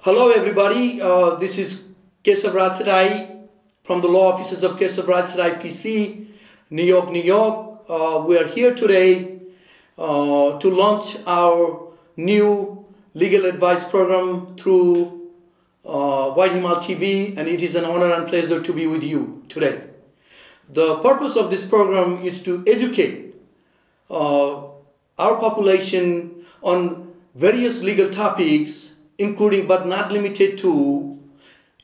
Hello everybody, this is Keshab Raj Seadie from the law offices of Keshab Raj Seadie PC, New York, New York. We are here today to launch our new legal advice program through White Himal TV, and it is an honor and pleasure to be with you today. The purpose of this program is to educate our population on various legal topics, including but not limited to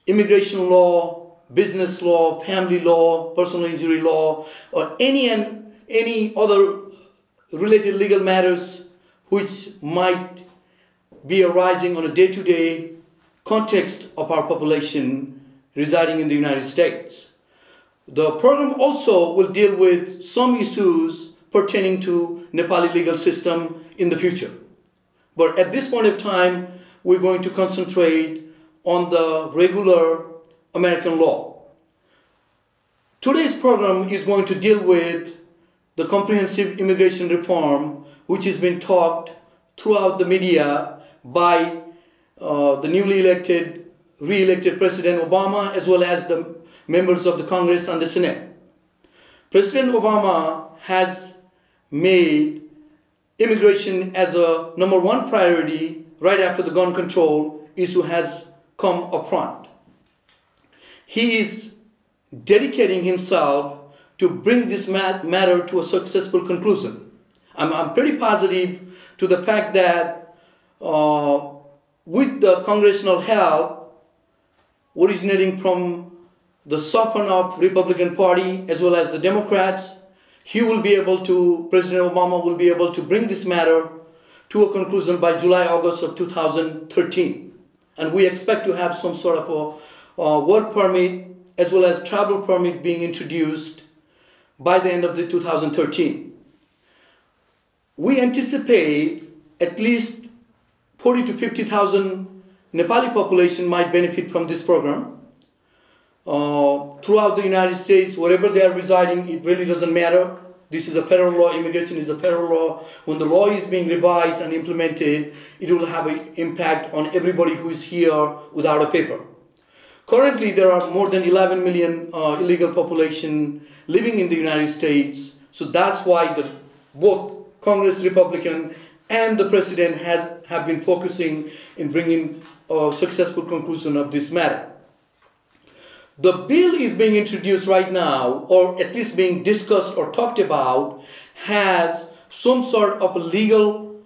immigration law, business law, family law, personal injury law, or any other related legal matters which might be arising on a day-to-day context of our population residing in the United States. The program also will deal with some issues pertaining to Nepali legal system in the future. But at this point of time, we're going to concentrate on the regular American law. Today's program is going to deal with the comprehensive immigration reform, which has been talked throughout the media by the newly re-elected President Obama, as well as the members of the Congress and the Senate. President Obama has made immigration as a #1 priority right after the gun control issue has come up front. He is dedicating himself to bring this matter to a successful conclusion. I'm pretty positive to the fact that with the congressional help originating from the sovereign of Republican Party as well as the Democrats, President Obama will be able to bring this matter to a conclusion by July, August of 2013. And we expect to have some sort of a work permit as well as travel permit being introduced by the end of the 2013. We anticipate at least 40 to 50,000 Nepali population might benefit from this program. Throughout the United States, wherever they are residing, it really doesn't matter. This is a federal law. Immigration is a federal law. When the law is being revised and implemented, it will have an impact on everybody who is here without a paper. Currently, there are more than 11 million illegal population living in the United States. So that's why both Congress Republican and the President have been focusing in bringing a successful conclusion of this matter. The bill is being introduced right now, or at least being discussed or talked about, has some sort of a legal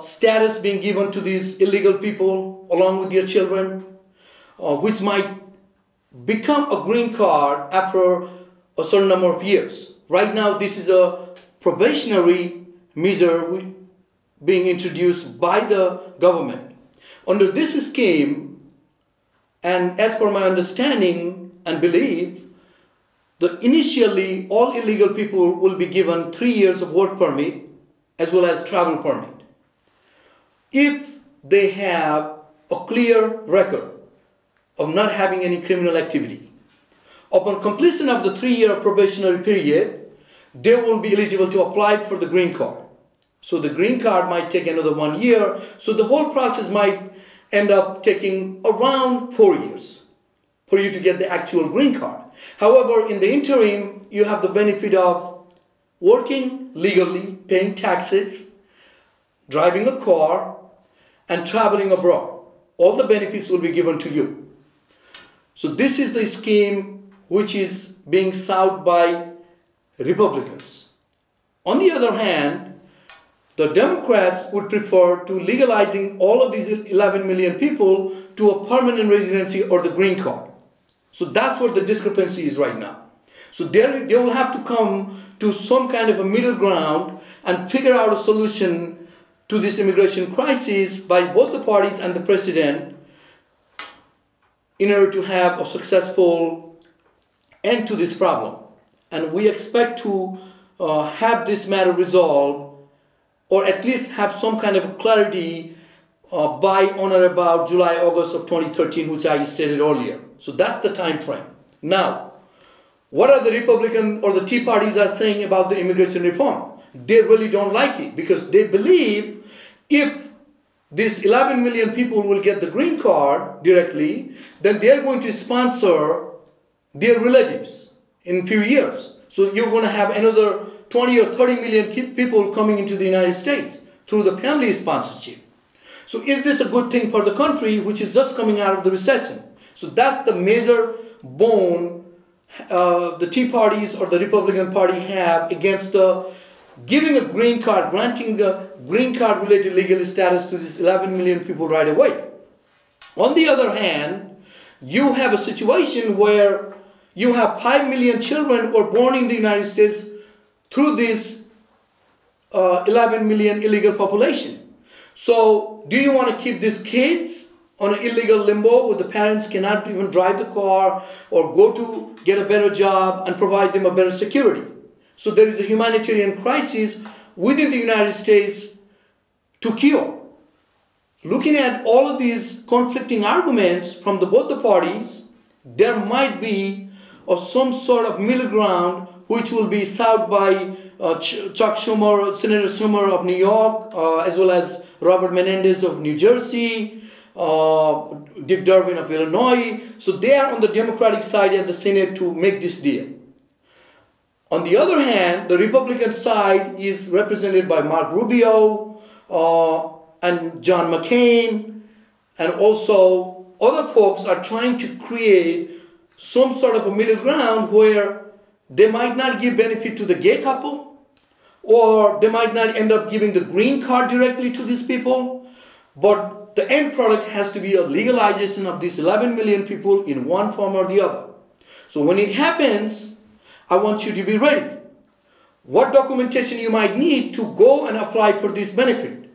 status being given to these illegal people along with their children, which might become a green card after a certain number of years. Right now, this is a probationary measure being introduced by the government. Under this scheme, and as per my understanding and belief, initially all illegal people will be given 3 years of work permit as well as travel permit, if they have a clear record of not having any criminal activity. Upon completion of the 3-year probationary period, they will be eligible to apply for the green card. So the green card might take another 1 year, so the whole process might end up taking around 4 years for you to get the actual green card. However, in the interim, you have the benefit of working legally, paying taxes, driving a car, and traveling abroad. All the benefits will be given to you. So this is the scheme which is being sought by Republicans. On the other hand, the Democrats would prefer to legalizing all of these 11 million people to a permanent residency or the green card. So that's what the discrepancy is right now. So they will have to come to some kind of a middle ground and figure out a solution to this immigration crisis by both the parties and the president in order to have a successful end to this problem. And we expect to have this matter resolved, or at least have some kind of clarity by on or about July, August of 2013, which I stated earlier. So that's the time frame. Now, what are the Republican or the Tea parties are saying about the immigration reform? They really don't like it because they believe if these 11 million people will get the green card directly, then they're going to sponsor their relatives in a few years. So you're going to have another 20 or 30 million people coming into the United States through the family sponsorship. So is this a good thing for the country which is just coming out of the recession? So that's the major bone the Tea Parties or the Republican Party have against the giving a green card, granting the green card related legal status to these 11 million people right away. On the other hand, you have a situation where you have 5 million children who are born in the United States through this 11 million illegal population. So do you want to keep these kids on an illegal limbo where the parents cannot even drive the car or go to get a better job and provide them a better security? So there is a humanitarian crisis within the United States to cure. Looking at all of these conflicting arguments from both the parties, there might be some sort of middle ground which will be sought by Chuck Schumer, Senator Schumer of New York, as well as Robert Menendez of New Jersey, Dick Durbin of Illinois. So they are on the Democratic side at the Senate to make this deal. On the other hand, the Republican side is represented by Mark Rubio and John McCain, and also other folks are trying to create some sort of a middle ground where they might not give benefit to the gay couple, or they might not end up giving the green card directly to these people, but the end product has to be a legalization of these 11 million people in one form or the other. So when it happens, I want you to be ready. What documentation you might need to go and apply for this benefit?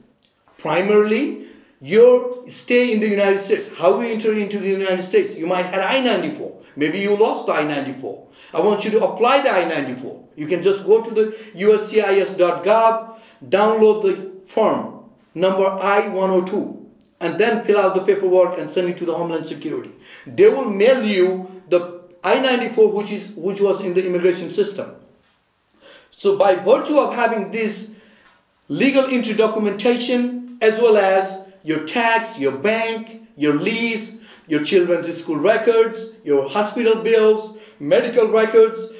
Primarily, your stay in the United States. How we enter into the United States? You might have I-94. Maybe you lost the I-94. I want you to apply the I-94. You can just go to the uscis.gov, download the form, number I-102, and then fill out the paperwork and send it to the Homeland Security. They will mail you the I-94 which was in the immigration system. So by virtue of having this legal entry documentation, as well as your tax, your bank, your lease, your children's school records, your hospital bills, medical records,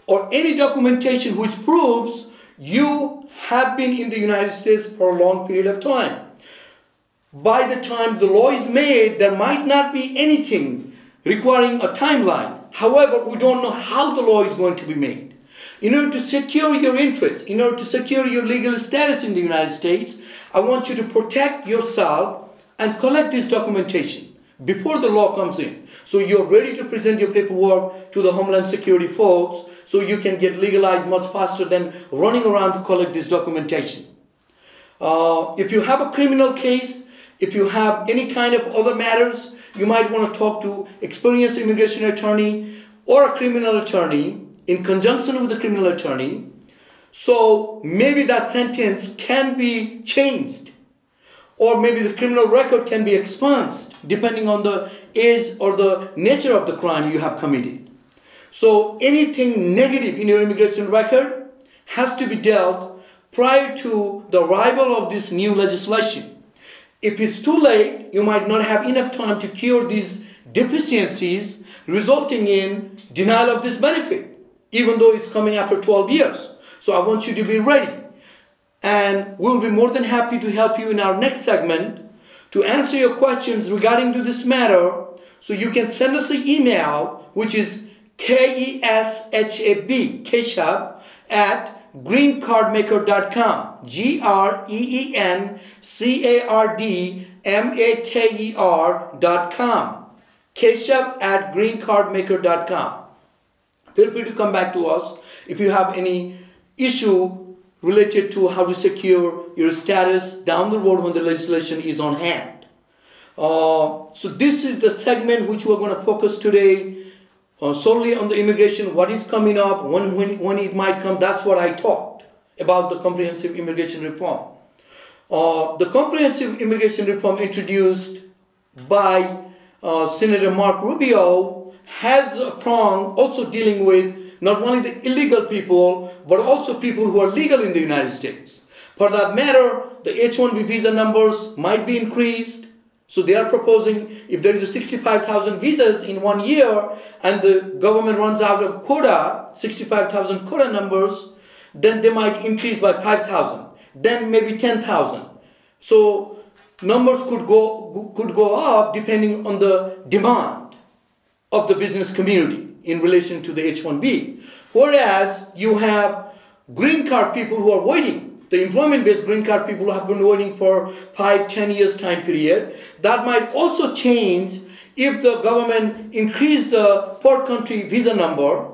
or any documentation which proves you have been in the United States for a long period of time. By the time the law is made, there might not be anything requiring a timeline. However, we don't know how the law is going to be made. In order to secure your interests, in order to secure your legal status in the United States, I want you to protect yourself and collect this documentation before the law comes in. So you're ready to present your paperwork to the Homeland Security folks so you can get legalized much faster than running around to collect this documentation. If you have a criminal case, if you have any kind of other matters, you might want to talk to experienced immigration attorney or a criminal attorney in conjunction with the criminal attorney. So maybe that sentence can be changed, or maybe the criminal record can be expunged depending on the age or the nature of the crime you have committed. So anything negative in your immigration record has to be dealt prior to the arrival of this new legislation. If it's too late, you might not have enough time to cure these deficiencies, resulting in denial of this benefit, even though it's coming after 12 years. So I want you to be ready. And we'll be more than happy to help you in our next segment to answer your questions regarding to this matter. So you can send us an email, which is KESHAB, Keshab, at greencardmaker.com, GREENCARDMAKER.com, Keshab at greencardmaker.com. Feel free to come back to us if you have any issue related to how to secure your status down the road when the legislation is on hand. So this is the segment which we're going to focus today solely on the immigration, what is coming up, when it might come. That's what I talked about, the comprehensive immigration reform. The comprehensive immigration reform introduced by Senator Mark Rubio has a prong also dealing with not only the illegal people, but also people who are legal in the United States. For that matter, the H-1B visa numbers might be increased. So they are proposing if there is a 65,000 visas in 1 year and the government runs out of quota, 65,000 quota numbers, then they might increase by 5,000, then maybe 10,000. So numbers could go up depending on the demand of the business community in relation to the H-1B. Whereas you have green card people who are waiting. The employment-based green card people who have been waiting for 5-10 years time period. That might also change if the government increase the per country visa number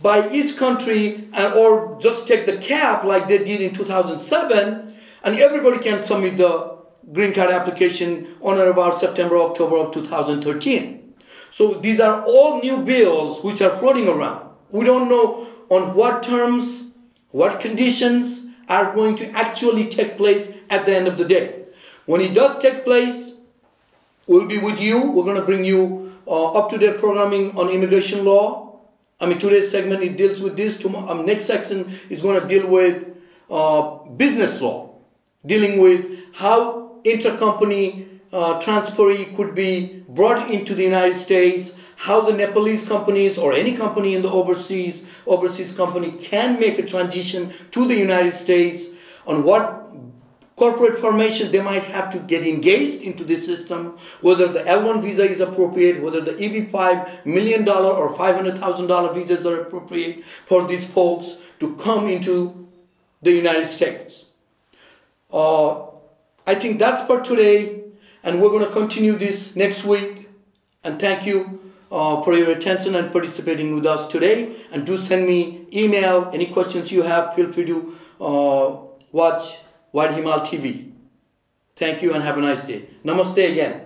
by each country, or just take the cap like they did in 2007, and everybody can submit the green card application on or about September, October of 2013. So these are all new bills which are floating around. We don't know on what terms, what conditions are going to actually take place at the end of the day. When it does take place, we'll be with you. We're going to bring you up-to-date programming on immigration law. I mean, today's segment, it deals with this. Next section is going to deal with business law, dealing with how intercompany transferee could be brought into the United States, how the Nepalese companies or any company in the overseas company can make a transition to the United States, on what corporate formation they might have to get engaged into this system, whether the L1 visa is appropriate, whether the EB-5 $1 million or $500,000 visas are appropriate for these folks to come into the United States. I think that's for today, and we're going to continue this next week. And thank you for your attention and participating with us today. And do send me email, any questions you have. Feel free to watch White Himal TV. Thank you and have a nice day. Namaste again.